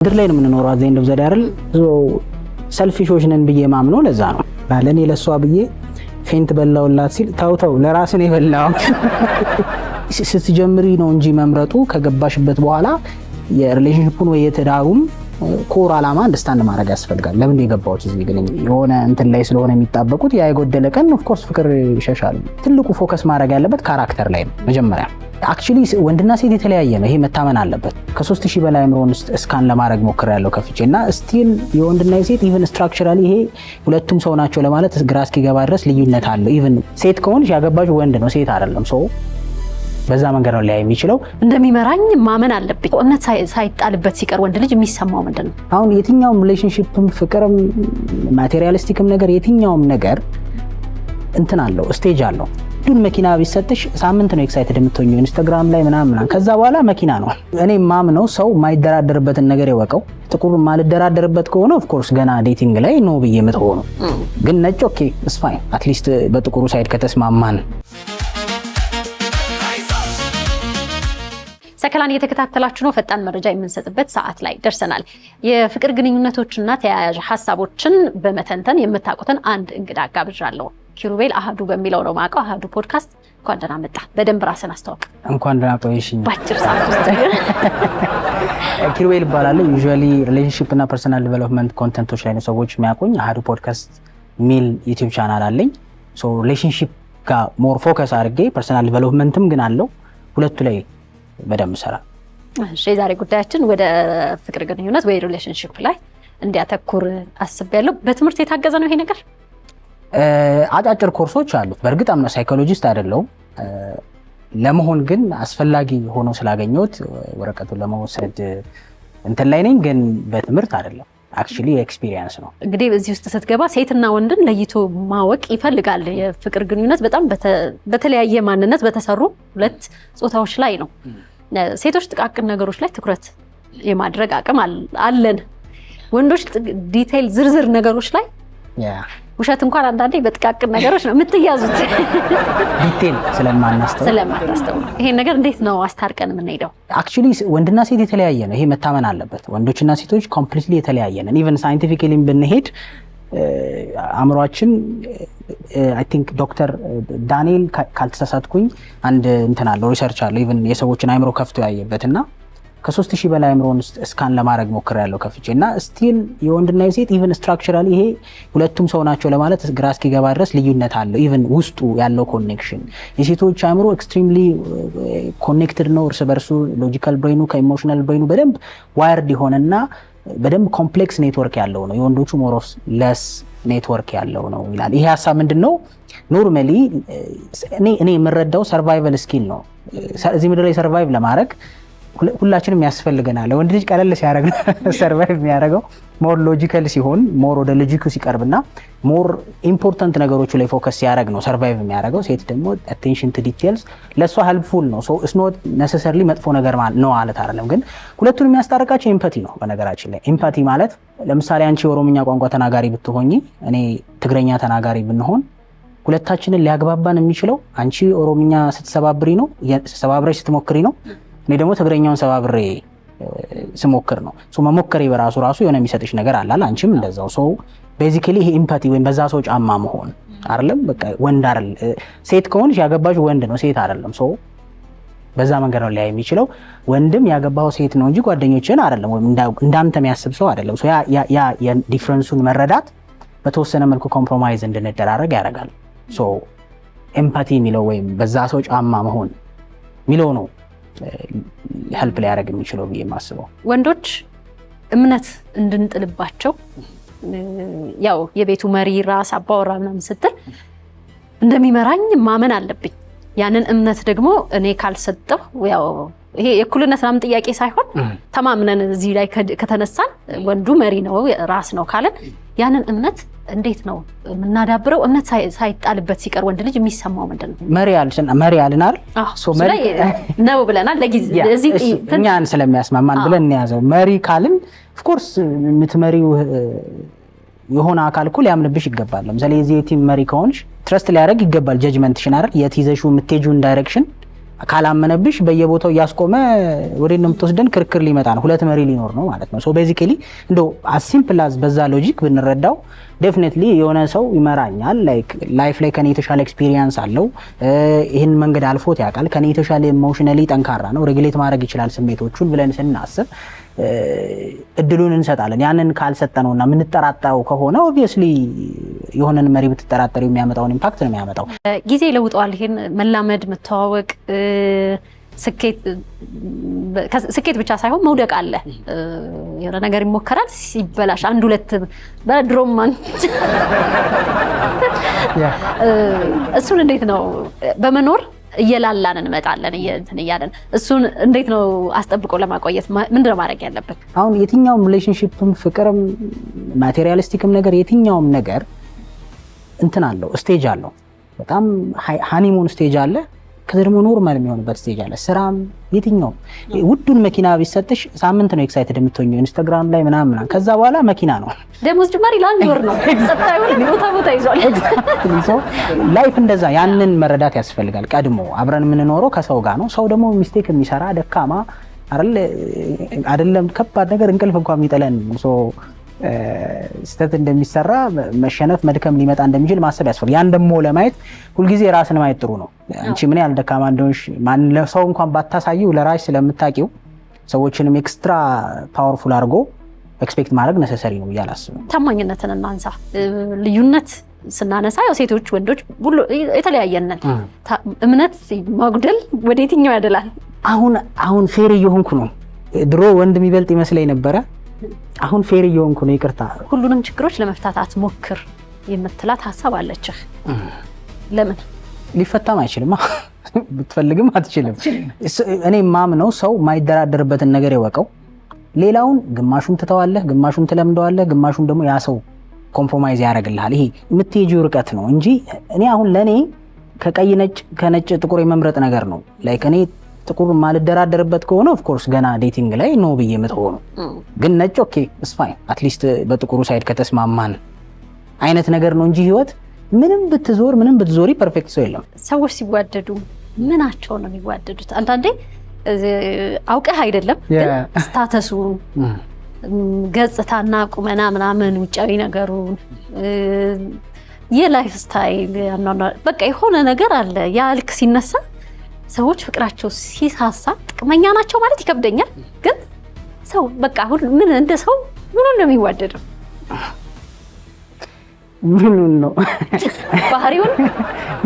ምድር ላይ ነው የምንኖረው አዘ ኤንድ ኦፍ ዘ ዴይ አይደል ሰልፊሾች ነን ብዬ ማምነው ለዛ ነው ለኔ ለሷ ብዬ ፌንት በላውላት ሲል ታውታው ለራስ ነው የበላው ስትጀምሪ ነው እንጂ መምረጡ ከገባሽበት በኋላ የሪሌሽንሺፑን ወይ የትዳሩም ኮር አላማ አንደርስታንድ ማድረግ ያስፈልጋል ለምን የገባሁት እዚህ ግን የሆነ እንትን ላይ ስለሆነ የሚጣበቁት ያ የጎደለ ቀን ኦፍ ኮርስ ፍቅር ይሸሻል ትልቁ ፎከስ ማድረግ ያለበት ካራክተር ላይ ነው መጀመሪያ አክቹሊ ወንድና ሴት የተለያየ ነው ይሄ መታመን አለበት ከ3000 በላይ አምሮን ስካን ለማድረግ ሞክሬያለሁ ከፍቼና ስቲል የወንድና የሴት ኢቭን ስትራክቸራሊ ይሄ ሁለቱም ሰው ናቸው ለማለት ግራ እስኪገባ ድረስ ልዩነት አለ ኢቭን ሴት ከሆነሽ ያገባሽ ወንድ ነው ሴት አይደለም ሶ በዛ መንገድ ነው ሊያይ የሚችለው እንደሚመራኝ ማመን አለብኝ እውነት ሳይጣልበት ሲቀር ወንድ ልጅ የሚሰማው ምንድነው አሁን የትኛውም ሪሌሽንሺፕም ፍቅርም ማቴሪያሊስቲክም ነገር የትኛውም ነገር እንትን አለው ስቴጅ አለው ዱን መኪና ቢሰጥሽ ሳምንት ነው ኤክሳይትድ የምትሆኚው ኢንስታግራም ላይ ምናምን ከዛ በኋላ መኪና ነው እኔ ማምነው ሰው ማይደራደርበትን ነገር ይወቀው ጥቁር ማልደራደርበት ከሆነ ኦፍ ኮርስ ገና ዴቲንግ ላይ ነው ብዬ መጥሆ ነው ግን ነጭ ኦኬ ኢትስ ፋይን አት ሊስት በጥቁሩ ሳይድ ከተስማማን ሰከላን እየተከታተላችሁ ነው ፈጣን መረጃ የምንሰጥበት ሰዓት ላይ ደርሰናል የፍቅር ግንኙነቶችና ተያያዥ ሐሳቦችን በመተንተን የምታውቁትን አንድ እንግዳ ጋብዣለሁ ኪሩቤል አሃዱ በሚለው ነው ማቀው አሃዱ ፖድካስት እንኳን ደህና መጣ በደንብ ራስን አስተዋውቅ እንኳን ደህና ቆይሽኝ ባጭር ሰዓት ውስጥ ኪሩቤል ይባላል ዩዥዋሊ ሪሌሽንሺፕ እና ፐርሰናል ዲቨሎፕመንት ኮንተንቶች ላይ ነው ሰዎች የሚያውቁኝ አሃዱ ፖድካስት ሚል ዩቲዩብ ቻናል አለኝ ሶ ሪሌሽንሺፕ ጋር ሞር ፎከስ አድርጌ ፐርሰናል ዲቨሎፕመንትም ግን አለው ሁለቱ ላይ በደም ሰራ እሺ ዛሬ ጉዳያችን ወደ ፍቅር ግንኙነት ወይ ሪሌሽንሺፕ ላይ እንዲያተኩር አስቤያለሁ በትምህርት የታገዘ ነው ይሄ ነገር አጫጭር ኮርሶች አሉ በእርግጥ አምና ሳይኮሎጂስት አይደለም ለመሆን ግን አስፈላጊ ሆኖ ስላገኘሁት ወረቀቱን ለመወሰድ እንትን ላይ ነኝ ግን በትምህርት አይደለም አክቹሊ ኤክስፒሪየንስ ነው እንግዲህ በዚህ ውስጥ ስትገባ ሴትና ወንድን ለይቶ ማወቅ ይፈልጋል የፍቅር ግንኙነት በጣም በተለያየ ማንነት በተሰሩ ሁለት ጾታዎች ላይ ነው ሴቶች ጥቃቅን ነገሮች ላይ ትኩረት የማድረግ አቅም አለን ወንዶች ዲቴይል ዝርዝር ነገሮች ላይ ውሸት እንኳን አንዳንዴ በጥቃቅን ነገሮች ነው የምትያዙት ዲቴይል ስለማታስተውል ይሄ ነገር እንዴት ነው አስታርቀን የምንሄደው አክቹሊ ወንድና ሴት የተለያየ ነው ይሄ መታመን አለበት ወንዶችና ሴቶች ኮምፕሊትሊ የተለያየ ነን ኢቭን ሳይንቲፊካሊ ብንሄድ አምሮአችን አይ ቲንክ ዶክተር ዳንኤል ካልተሳሳትኩኝ አንድ እንትን አለው ሪሰርች አለው ኢቭን የሰዎችን አእምሮ ከፍቶ ያየበትና ከ3000 በላይ አምሮን ስካን ለማድረግ ሞክሬያለሁ ከፍቼና ስቲል የወንድና የሴት ኢቭን ስትራክቸራሊ ይሄ ሁለቱም ሰው ናቸው ለማለት ግራ እስኪገባ ድረስ ልዩነት አለው ኢቭን ውስጡ ያለው ኮኔክሽን የሴቶች አእምሮ ኤክስትሪምሊ ኮኔክትድ ነው እርስ በርሱ ሎጂካል ብሬኑ ከኢሞሽናል ብሬኑ በደንብ ዋይርድ ይሆንና በደንብ ኮምፕሌክስ ኔትወርክ ያለው ነው የወንዶቹ ሞር ኦፍ ለስ ኔትወርክ ያለው ነው ይላል ይሄ ሐሳብ ምንድነው ኖርማሊ እኔ የምረዳው ሰርቫይቫል ስኪል ነው እዚህ ምድር ላይ ሰርቫይቭ ለማድረግ ሁላችንም ያስፈልገናል ወንድ ልጅ ቀለል ሲያደርግ ሰርቫይቭ የሚያደርገው ሞር ሎጂካል ሲሆን ሞር ወደ ሎጂኩ ሲቀርብና ሞር ኢምፖርታንት ነገሮች ላይ ፎከስ ሲያደርግ ነው ሰርቫይቭ የሚያደርገው ሴት ደግሞ አቴንሽን ቱ ዲቴይልስ ለሷ ሄልፕፉል ነው ሶ ኢትስ ኖት ኔሰሰሪሊ መጥፎ ነገር ነው ማለት አይደለም ግን ሁለቱን የሚያስታርቃቸው ኤምፓቲ ነው በነገራችን ላይ ኤምፓቲ ማለት ለምሳሌ አንቺ ኦሮምኛ ቋንቋ ተናጋሪ ብትሆኚ እኔ ትግረኛ ተናጋሪ ብንሆን ሁለታችንን ሊያግባባን የሚችለው አንቺ ኦሮምኛ ስትሰባብሪ ነው ስትሰባብረሽ ስትሞክሪ ነው እኔ ደግሞ ትግረኛውን ሰባብሬ ስሞክር ነው ሶ መሞከሬ በራሱ የሆነ የሚሰጥሽ ነገር አላል አንቺም እንደዛው ሶ ቤዚካሊ ይሄ ኤምፓቲ ወይ በዛ ሰው ጫማ መሆን አይደለም በቃ ወንድ አይደል ሴት ከሆነሽ ያገባሽ ወንድ ነው ሴት አይደለም ሶ በዛ መንገድ ነው ሊያይ የሚችለው ወንድም ያገባው ሴት ነው እንጂ ጓደኞችን አይደለም ወይ እንዳንተ የሚያስብ ሰው አይደለም ሶ ያ የዲፈረንሱን መረዳት በተወሰነ መልኩ ኮምፕሮማይዝ እንድንደራረግ ያደርጋል ሶ ኤምፓቲ የሚለው ወይ በዛ ሰው ጫማ መሆን የሚለው ነው ሄልፕ ሊያደርግ የሚችለው ብዬ ማስበው ወንዶች እምነት እንድንጥልባቸው ያው የቤቱ መሪ ራስ አባወራ ምናምን ስትል እንደሚመራኝ ማመን አለብኝ ያንን እምነት ደግሞ እኔ ካልሰጠው ያው ይሄ የኩልነት ምናምን ጥያቄ ሳይሆን ተማምነን እዚህ ላይ ከተነሳን ወንዱ መሪ ነው ራስ ነው ካለን ያንን እምነት እንዴት ነው የምናዳብረው እምነት ሳይጣልበት ሲቀር ወንድ ልጅ የሚሰማው ምንድነው መሪ ያልናል ሶ መሪ ነው ብለናል ለጊዜ እዚህ እኛን ስለሚያስማማን ብለን እንያዘው መሪ ካልን ኦፍ ኮርስ የምትመሪው የሆነ አካል እኮ ሊያምንብሽ ይገባል ለምሳሌ የዚህ ቲም መሪ ከሆንሽ ትረስት ሊያደርግ ይገባል ጀጅመንትሽን አይደል የትይዘሽው የምትሄጂውን ዳይሬክሽን ካላመነብሽ በየቦታው ያስቆመ ወዴት ነው የምትወስደን ክርክር ሊመጣ ነው። ሁለት መሪ ሊኖር ነው ማለት ነው። ሶ ቤዚካሊ እንደው አስ ሲምፕል አዝ በዛ ሎጂክ ብንረዳው ዴፊኒትሊ የሆነ ሰው ይመራኛል ላይፍ ላይ ከኔ የተሻለ ኤክስፒሪየንስ አለው፣ ይህን መንገድ አልፎት ያውቃል፣ ከኔ የተሻለ ኢሞሽናሊ ጠንካራ ነው፣ ሬጉሌት ማድረግ ይችላል ስሜቶቹን ብለን ስናስብ እድሉን እንሰጣለን። ያንን ካልሰጠነውና የምንጠራጠረው ከሆነ ኦብቪየስሊ የሆነን መሪ ብትጠራጠሩ የሚያመጣውን ኢምፓክት ነው የሚያመጣው። ጊዜ ለውጠዋል። ይሄን መላመድ፣ መተዋወቅ፣ ስኬት ብቻ ሳይሆን መውደቅ አለ። የሆነ ነገር ይሞከራል፣ ሲበላሽ አንድ ሁለት በድሮማን እሱን እንዴት ነው በመኖር እየላላን እንመጣለን እያለን እሱን እንዴት ነው አስጠብቆ ለማቆየት ምንድነው ማድረግ ያለበት? አሁን የትኛውም ሪሌሽንሺፕም ፍቅርም ማቴሪያሊስቲክም ነገር የትኛውም ነገር እንትን አለው ስቴጅ አለው። በጣም ሃኒሙን ስቴጅ አለ፣ ከዛ ደግሞ ኖርማል የሚሆንበት ስቴጅ አለ። ስራም የትኛውም ውዱን መኪና ቢሰጥሽ ሳምንት ነው ኤክሳይትድ የምትሆኚው ኢንስታግራም ላይ ምናምን፣ ከዛ በኋላ መኪና ነው ደሞዝ ጅማሪ ለአንድ ወር ነው ሰጣዩ ቦታ ይዟል። ላይፍ እንደዛ ያንን መረዳት ያስፈልጋል። ቀድሞ አብረን የምንኖረው ከሰው ጋር ነው። ሰው ደግሞ ሚስቴክ የሚሰራ ደካማ አይደለም፣ ከባድ ነገር እንቅልፍ እንኳን የሚጠለን ስተት እንደሚሰራ መሸነፍ መድከም ሊመጣ እንደሚችል ማሰብ ያስፈልጋል። ያን ደግሞ ለማየት ሁልጊዜ ራስን ማየት ጥሩ ነው። አንቺ ምን ያህል ደካማ እንደሆንሽ ለሰው እንኳን ባታሳይው ለራስሽ ስለምታውቂው ሰዎችንም ኤክስትራ ፓወርፉል አድርጎ ኤክስፔክት ማድረግ ነሰሰሪ ነው ብዬ አላስብም። ታማኝነትን እናንሳ። ልዩነት ስናነሳ ያው ሴቶች ወንዶች ሁሉ የተለያየነን እምነት ማጉደል ወደ የትኛው ያደላል? አሁን ፌር እየሆንኩ ነው። ድሮ ወንድ የሚበልጥ ይመስለኝ ነበረ። አሁን ፌር እየሆንኩ ነው። ይቅርታ ሁሉንም ችግሮች ለመፍታት አትሞክር የምትላት ሀሳብ አለችህ። ለምን? ሊፈታም አይችልም። ብትፈልግም አትችልም። እኔ ማምነው ሰው ማይደራደርበትን ነገር ይወቀው። ሌላውን ግማሹን ትተዋለህ፣ ግማሹን ትለምደዋለህ፣ ግማሹን ደግሞ ያ ሰው ኮምፕሮማይዝ ያደርግልሃል። ይሄ የምትሄጂው ርቀት ነው እንጂ እኔ አሁን ለኔ ከቀይ ነጭ ከነጭ ጥቁር የመምረጥ ነገር ነው። ላይክ እኔ ጥቁር ማልደራደርበት ከሆነ ኦፍ ኮርስ ገና ዴቲንግ ላይ ነው ብዬ መተው ነው። ግን ነጭ ኦኬ ኢትስ ፋይን አትሊስት በጥቁሩ ሳይድ ከተስማማን አይነት ነገር ነው እንጂ ህይወት ምንም ብትዞሪ ፐርፌክት ሰው የለም። ሰዎች ሲዋደዱ ምናቸው ነው የሚዋደዱት? አንዳንዴ አውቀህ አይደለም ግን ስታተሱ ገጽታና ቁመና ምናምን ውጫዊ ነገሩን የላይፍ ስታይል በቃ የሆነ ነገር አለ። ያ ልክ ሲነሳ ሰዎች ፍቅራቸው ሲሳሳ ጥቅመኛ ናቸው ማለት ይከብደኛል። ግን ሰው በቃ ምን እንደ ሰው ምኑን ነው የሚዋደደው? ምኑን ነው ባህሪውን?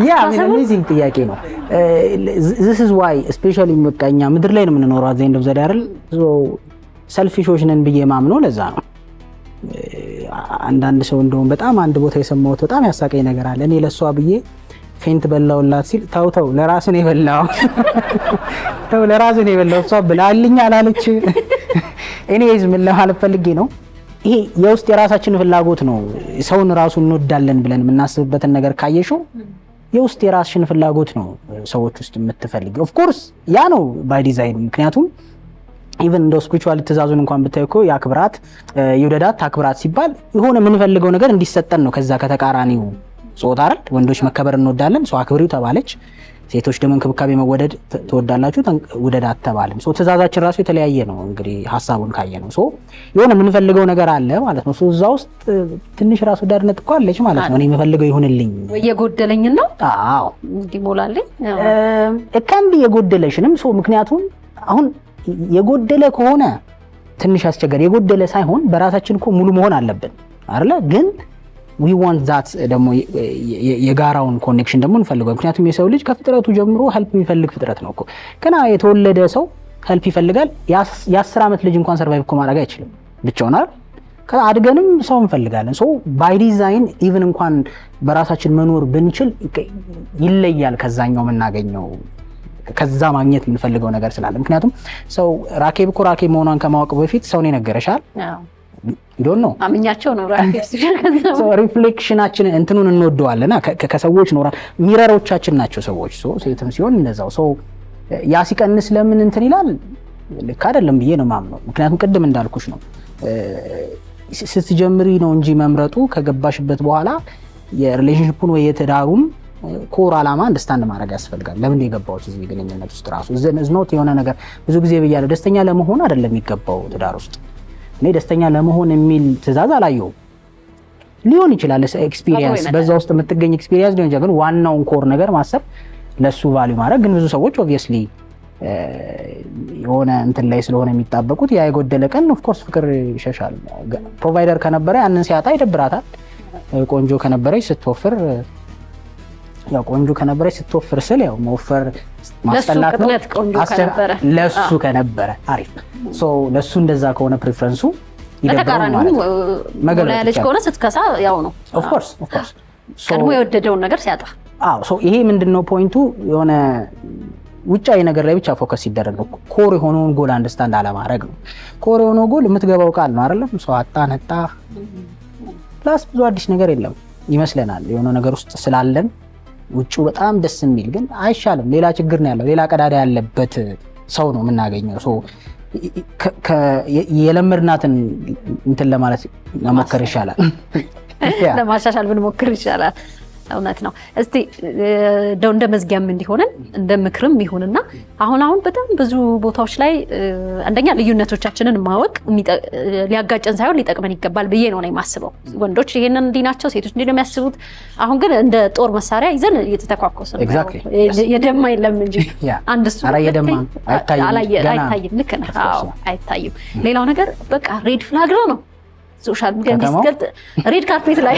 ያ አሜዚንግ ጥያቄ ነው። this is why especially መቀኛ ምድር ላይ ነው የምንኖረው at the end of the day አይደል? so ሰልፊሾች ነን ብዬ ማምነው ለዛ ነው። አንዳንድ ሰው እንደውም በጣም አንድ ቦታ የሰማሁት በጣም ያሳቀኝ ነገር አለ። እኔ ለሷ ብዬ ፌንት በላውላት ሲል ታው ለራስ ነው የበላው ለራስ ነው የበላው እሷ ብላልኝ አላለች። ኤኒዌይዝ ምን ለማለት ፈልጌ ነው፣ ይሄ የውስጥ የራሳችን ፍላጎት ነው። ሰውን ራሱ እንወዳለን ብለን የምናስብበትን ነገር ካየሽው የውስጥ የራስሽን ፍላጎት ነው ሰዎች ውስጥ የምትፈልጊው። ኦፍ ኮርስ ያ ነው ባይ ዲዛይን። ምክንያቱም ኢቭን እንደው ስፒሪቹዋል ትእዛዙን እንኳን ብታይ እኮ ያክብራት ይውደዳት ታክብራት ሲባል የሆነ የምንፈልገው ነገር እንዲሰጠን ነው ከዛ ከተቃራኒው ጾታ አይደል? ወንዶች መከበር እንወዳለን፣ ሰው አክብሪው ተባለች። ሴቶች ደግሞ እንክብካቤ መወደድ ትወዳላችሁ፣ ውደዳት ተባለም። ሶ ትእዛዛችን ራሱ የተለያየ ነው እንግዲህ ሀሳቡን ካየ ነው። ሶ የሆነ የምንፈልገው ነገር አለ ማለት ነው። ሶ እዛ ውስጥ ትንሽ ራስ ወዳድነት እኮ አለች ማለት ነው። እኔ የምፈልገው ይሁንልኝ ወይ የጎደለኝ ነው። አዎ እንዲሞላልኝ እከንዲ የጎደለሽንም ሶ ምክንያቱም አሁን የጎደለ ከሆነ ትንሽ አስቸጋሪ፣ የጎደለ ሳይሆን በራሳችን እኮ ሙሉ መሆን አለብን አይደለ? ግን we want that ደግሞ የጋራውን ኮኔክሽን ደግሞ እንፈልገው። ምክንያቱም የሰው ልጅ ከፍጥረቱ ጀምሮ ሄልፕ የሚፈልግ ፍጥረት ነው እኮ። ገና የተወለደ ሰው ሄልፕ ይፈልጋል። የ10 ዓመት ልጅ እንኳን ሰርቫይቭ እኮ ማድረግ አይችልም ብቻውን አይደል? አድገንም ሰው እንፈልጋለን። ሶ ባይ ዲዛይን ኢቭን እንኳን በራሳችን መኖር ብንችል ይለያል ከዛኛው የምናገኘው ከዛ ማግኘት የምንፈልገው ነገር ስላለ። ምክንያቱም ሰው ራኬብ እኮ ራኬብ መሆኗን ከማወቅ በፊት ሰውን ይነገረሻል። ዶንት ኖ አምኛቸው ነው ራኬብ ሲገዛ ሪፍሌክሽናችን እንትኑን እንወደዋለና ከሰዎች ነው ሚረሮቻችን ናቸው ሰዎች። ሶ ሴትም ሲሆን እንደዛው። ሶ ያ ሲቀንስ ለምን እንትን ይላል? ልክ አይደለም ብዬ ነው ማምነው። ምክንያቱም ቅድም እንዳልኩሽ ነው ስትጀምሪ ነው እንጂ መምረጡ ከገባሽበት በኋላ የሪሌሽንሺፑን ወይ የትዳሩን ኮር አላማ አንደርስታንድ ማድረግ ያስፈልጋል። ለምን የገባሁት እዚህ ግንኙነት ውስጥ ራሱ ዝኖት የሆነ ነገር ብዙ ጊዜ ብያለሁ፣ ደስተኛ ለመሆን አይደለም የሚገባው ትዳር ውስጥ። እኔ ደስተኛ ለመሆን የሚል ትዕዛዝ አላየሁም። ሊሆን ይችላል ኤክስፒሪየንስ፣ በዛ ውስጥ የምትገኝ ኤክስፒሪየንስ ሊሆን ይችላል። ግን ዋናውን ኮር ነገር ማሰብ፣ ለሱ ቫልዩ ማድረግ። ግን ብዙ ሰዎች ኦብቪየስሊ የሆነ እንትን ላይ ስለሆነ የሚጣበቁት ያ የጎደለ ቀን ኦፍ ኮርስ ፍቅር ይሸሻል። ፕሮቫይደር ከነበረ ያንን ሲያጣ ይደብራታል። ቆንጆ ከነበረች ስትወፍር፣ ያው ቆንጆ ከነበረች ስትወፍር ስል ያው መወፈር ማስጠላት ነው። ለሱ ከነበረ አሪፍ ሶ ለሱ እንደዛ ከሆነ ፕሪፈረንሱ ለተቃራኒው ያለች ከሆነ ስትከሳ ያው ነው ኦፍ ኮርስ ቀድሞ የወደደውን ነገር ሲያጣ። ሶ ይሄ ምንድነው ፖይንቱ? የሆነ ውጫዊ ነገር ላይ ብቻ ፎከስ ሲደረግ ነው። ኮር የሆነውን ጎል አንደርስታንድ አለማድረግ ነው። ኮር የሆነው ጎል የምትገባው ቃል ነው አይደለም? ሰው አጣ ነጣ ፕላስ ብዙ አዲስ ነገር የለም ይመስለናል። የሆነ ነገር ውስጥ ስላለን ውጭው በጣም ደስ የሚል ግን አይሻልም። ሌላ ችግር ነው ያለው፣ ሌላ ቀዳዳ ያለበት ሰው ነው የምናገኘው። ሶ የለመድናትን እንትን ለማለት መሞከር ይሻላል፣ ለማሻሻል ብንሞክር ይሻላል። እውነት ነው። እስቲ እንደ መዝጊያም እንዲሆነን እንደ ምክርም ይሁንና አሁን በጣም ብዙ ቦታዎች ላይ አንደኛ ልዩነቶቻችንን ማወቅ ሊያጋጨን ሳይሆን ሊጠቅመን ይገባል ብዬ ነው የማስበው። ወንዶች ይሄንን እንዲህ ናቸው፣ ሴቶች እንዲህ ነው የሚያስቡት። አሁን ግን እንደ ጦር መሳሪያ ይዘን እየተተኳኮስን ነው። የደማ የለም እንጂ አንድ እሱ አይታይም። ልክ ነህ። አይታይም። ሌላው ነገር በቃ ሬድ ፍላግ ነው ሶሻል ሚዲያ እንዲስገልጥ ሬድ ካርፔት ላይ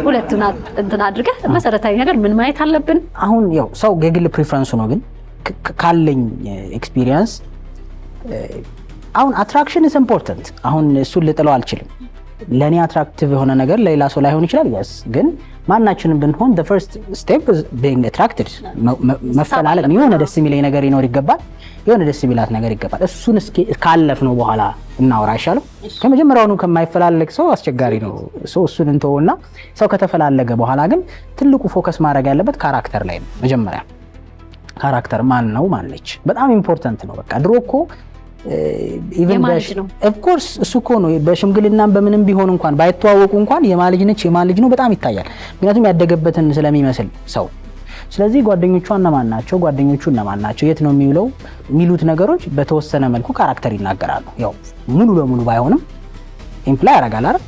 ሁለቱን እንትን አድርገህ መሰረታዊ ነገር ምን ማየት አለብን? አሁን ያው ሰው የግል ፕሪፈረንሱ ነው። ግን ካለኝ ኤክስፒሪየንስ አሁን አትራክሽን ኢዝ ኢምፖርታንት። አሁን እሱን ልጥለው አልችልም። ለእኔ አትራክቲቭ የሆነ ነገር ለሌላ ሰው ላይሆን ይችላል። yes ግን ማናችንም ብንሆን the first step is being attracted መፈላለግ። የሆነ ደስ የሚለኝ ነገር ይኖር ይገባል፣ የሆነ ደስ የሚላት ነገር ይገባል። እሱን እስኪ ካለፍነው በኋላ እናወራ አይሻልም? ከመጀመሪያውኑ ከማይፈላለግ ሰው አስቸጋሪ ነው። እሱን እንተውና ሰው ከተፈላለገ በኋላ ግን ትልቁ ፎከስ ማድረግ ያለበት ካራክተር ላይ ነው። መጀመሪያ ካራክተር ማን ነው ማለች በጣም ኢምፖርታንት ነው። በቃ ድሮ እኮ ኦፍ ኮርስ እሱ እኮ ነው በሽምግልናም በምንም ቢሆን እንኳን ባይተዋወቁ እንኳን የማልጅ ነች የማልጅ ነው በጣም ይታያል። ምክንያቱም ያደገበትን ስለሚመስል ሰው። ስለዚህ ጓደኞቹ እነማን ናቸው፣ ጓደኞቹ እነማን ናቸው፣ የት ነው የሚውለው የሚሉት ነገሮች በተወሰነ መልኩ ካራክተር ይናገራሉ። ያው ሙሉ ለሙሉ ባይሆንም ኢምፕላይ ያደርጋል አይደል?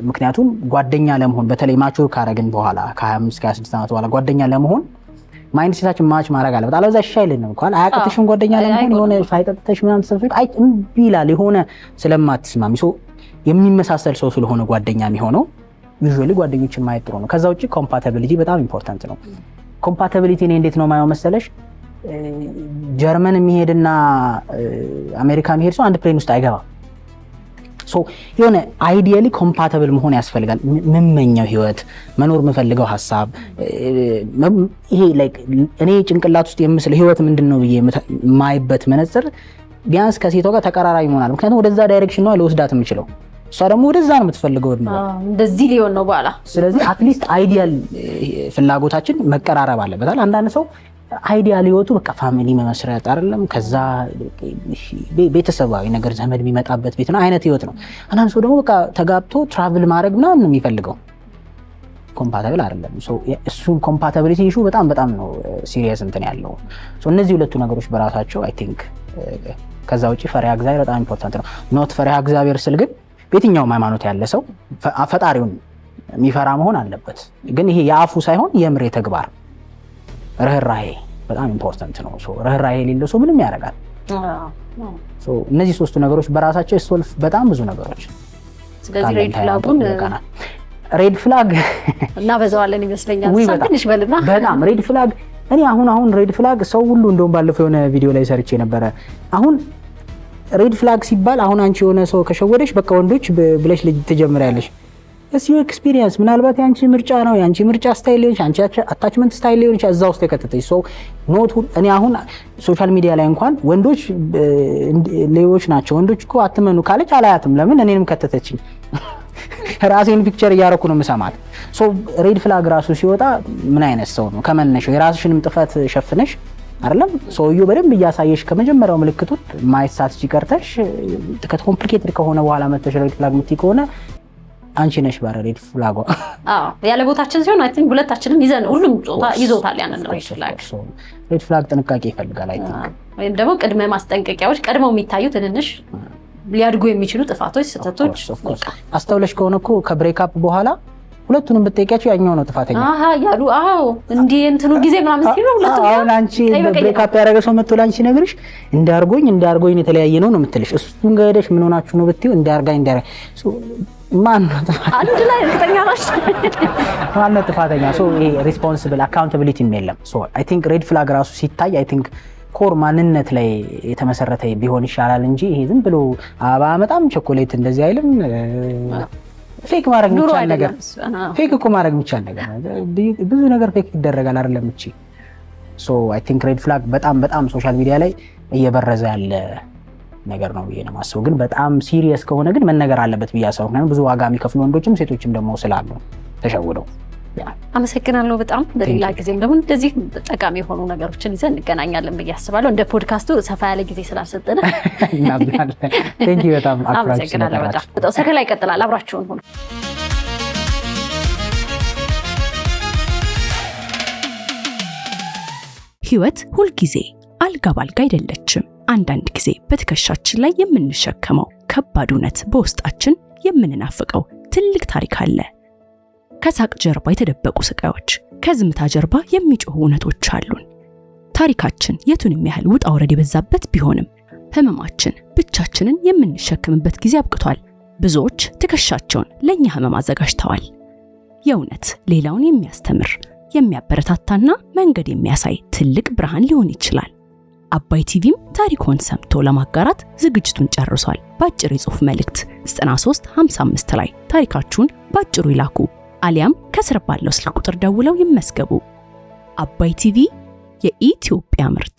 ምክንያቱም ጓደኛ ለመሆን በተለይ ማቹር ካረግን በኋላ ከ25 ከ26 ዓመት በኋላ ጓደኛ ለመሆን ማይንድ ሴታችን ማች ማድረግ አለበት። አለበዛ ሻይልን ነው እንኳን አያቀተሽም ጓደኛ ለመሆን የሆነ ሳይጠጥተሽ ምናምን ተሰፍሽ አይ እምቢ ይላል። የሆነ ስለማትስማሚ ሰው የሚመሳሰል ሰው ስለሆነ ጓደኛ የሚሆነው ዩዥዋሊ ጓደኞችን ማየት ጥሩ ነው። ከዛ ውጪ ኮምፓቲቢሊቲ በጣም ኢምፖርታንት ነው። ኮምፓቲቢሊቲ እኔ እንዴት ነው ማየው መሰለሽ? ጀርመን የሚሄድና አሜሪካ የሚሄድ ሰው አንድ ፕሌን ውስጥ አይገባም። ሶ የሆነ አይዲያሊ ኮምፓቲብል መሆን ያስፈልጋል። የምመኘው ህይወት መኖር የምፈልገው ሀሳብ ይሄ ላይክ እኔ ጭንቅላት ውስጥ የምስል ህይወት ምንድነው ብዬ ማይበት መነጽር ቢያንስ ከሴቷ ጋር ተቀራራቢ መሆን አለ። ምክንያቱም ወደዛ ዳይሬክሽን ነው ልወስዳት የምችለው፣ እሷ ደግሞ ወደዛ ነው የምትፈልገው ነው እንደዚህ ሊሆን ነው በኋላ። ስለዚህ አትሊስት አይዲያል ፍላጎታችን መቀራረብ አለበታል። አንዳንድ ሰው አይዲያል ህይወቱ በቃ ፋሚሊ መመስረት አይደለም፣ ከዛ ቤተሰባዊ ነገር ዘመድ የሚመጣበት ቤት ነው አይነት ህይወት ነው። አንዳንድ ሰው ደግሞ በቃ ተጋብቶ ትራቭል ማድረግ ምናምን ነው የሚፈልገው። ኮምፓቲብል አይደለም። እሱን ኮምፓቲቢሊቲ ኢሹ በጣም ነው ሲሪየስ እንትን ያለው። እነዚህ ሁለቱ ነገሮች በራሳቸው አይ ቲንክ ከዛ ውጪ ፈሪሃ እግዚአብሔር በጣም ኢምፖርታንት ነው። ኖት ፈሪሃ እግዚአብሔር ስል ግን በየትኛውም ሃይማኖት ያለ ሰው ፈጣሪውን የሚፈራ መሆን አለበት። ግን ይሄ የአፉ ሳይሆን የምሬ ተግባር ርህራሄ በጣም ኢምፖርታንት ነው። ርህራሄ የሌለው ሰው ምንም ያደርጋል። እነዚህ ሶስቱ ነገሮች በራሳቸው ሶልፍ በጣም ብዙ ነገሮች። ስለዚህ ሬድ ፍላግ እናበዛዋለን ይመስለኛል። ትንሽ በልና በጣም ሬድ ፍላግ እኔ አሁን ሬድ ፍላግ ሰው ሁሉ እንደውም ባለፈው የሆነ ቪዲዮ ላይ ሰርቼ ነበረ። አሁን ሬድ ፍላግ ሲባል አሁን አንቺ የሆነ ሰው ከሸወደሽ በቃ ወንዶች ብለሽ ልጅ ትጀምሪያለሽ። እሱ ኤክስፒሪየንስ ምናልባት ያንቺ ምርጫ ነው፣ ያንቺ ምርጫ ስታይል ሊሆን ይችላል፣ አንቺ አታችመንት ስታይል ሊሆን ይችላል። እዛ ውስጥ የከተተሽ ሰው ኖት። እኔ አሁን ሶሻል ሚዲያ ላይ እንኳን ወንዶች ሌቦች ናቸው ወንዶች እኮ አትመኑ ካለች አላያትም። ለምን እኔንም ከተተችኝ ራሴን ፒክቸር እያረኩ ነው የምሰማት። ሬድ ፍላግ ራሱ ሲወጣ ምን አይነት ሰው ነው ከመነሻው የራስሽንም ጥፋት ሸፍነሽ አይደለም ሰውየው በደንብ እያሳየሽ ከመጀመሪያው ምልክቱን ማይሳት ሲቀርተሽ ኮምፕሊኬትድ ከሆነ በኋላ መተሽ ሬድ ፍላግ ምትይ ከሆነ አንቺ ነሽ ባረ ሬድ ፍላግ። አዎ ያለ ቦታችን ሲሆን አይ ቲንክ ሁለታችንም ይዘን ሁሉም ጾታ ይዞታል ያንን ሬድ ፍላግ። ሬድ ፍላግ ጥንቃቄ ይፈልጋል አይ ቲንክ። ወይም ደግሞ ቅድመ ማስጠንቀቂያዎች ቀድመው የሚታዩ ትንንሽ ሊያድጉ የሚችሉ ጥፋቶች፣ ስህተቶች አስተውለሽ ከሆነ እኮ ከብሬክአፕ በኋላ ሁለቱንም ብትጠይቂያቸው ያኛው ነው ጥፋተኛ ያሉ እንዲህ እንትኑ ጊዜ ምናምን ሲሉ ሁለቱም አሁን አንቺ ብሬክአፕ ያደረገ ሰው መጥቶ ላንቺ ነግርሽ እንዳርጎኝ የተለያየ ነው የምትልሽ። እሱን ጋር ሄደሽ ምን ሆናችሁ ነው ብትይው እንዳርጋኝ ማን ነው ጥፋተኛ? አንድ ላይ እርግጠኛ ነሽ ማን ነው ጥፋተኛ? ይሄ ሪስፖንሲብል አካውንታቢሊቲም የለም። አይ ቲንክ ሬድ ፍላግ ራሱ ሲታይ አይ ቲንክ ኮር ማንነት ላይ የተመሰረተ ቢሆን ይሻላል እንጂ ይሄ ዝም ብሎ በጣም ቾኮሌት እንደዚህ አይልም። ፌክ ማድረግ የሚቻል ነገር ፌክ እኮ ማድረግ የሚቻል ነገር ብዙ ነገር ፌክ ይደረጋል አይደለም እቺ። አይ ቲንክ ሬድ ፍላግ በጣም ሶሻል ሚዲያ ላይ እየበረዘ ያለ ነገር ነው ብዬ ነው የማስበው። ግን በጣም ሲሪየስ ከሆነ ግን መነገር አለበት ብዬ አስባለሁ። ምክንያቱም ብዙ ዋጋ የሚከፍሉ ወንዶችም ሴቶችም ደግሞ ስላሉ ተሸውደው። አመሰግናለሁ በጣም። በሌላ ጊዜም ደግሞ እንደዚህ ጠቃሚ የሆኑ ነገሮችን ይዘን እንገናኛለን ብዬ አስባለሁ። እንደ ፖድካስቱ ሰፋ ያለ ጊዜ ስላልሰጠን ቴንክ ዩ በጣም አመሰግናለሁ። በጣም ሰከላ ይቀጥላል። አብራችሁን ሁኑ። ህይወት ሁልጊዜ አልጋ ባልጋ አይደለችም። አንዳንድ ጊዜ በትከሻችን ላይ የምንሸከመው ከባድ እውነት፣ በውስጣችን የምንናፍቀው ትልቅ ታሪክ አለ። ከሳቅ ጀርባ የተደበቁ ስቃዮች፣ ከዝምታ ጀርባ የሚጮሁ እውነቶች አሉን። ታሪካችን የቱንም ያህል ውጣ ውረድ የበዛበት ቢሆንም ህመማችን ብቻችንን የምንሸከምበት ጊዜ አብቅቷል። ብዙዎች ትከሻቸውን ለኛ ህመም አዘጋጅተዋል። የእውነት ሌላውን የሚያስተምር የሚያበረታታና መንገድ የሚያሳይ ትልቅ ብርሃን ሊሆን ይችላል። አባይ ቲቪም ታሪኮን ሰምቶ ለማጋራት ዝግጅቱን ጨርሷል። በአጭር የጽሑፍ መልእክት 9355 ላይ ታሪካችሁን ባጭሩ ይላኩ፣ አሊያም ከስር ባለው ስልክ ቁጥር ደውለው ይመስገቡ። አባይ ቲቪ የኢትዮጵያ ምርጥ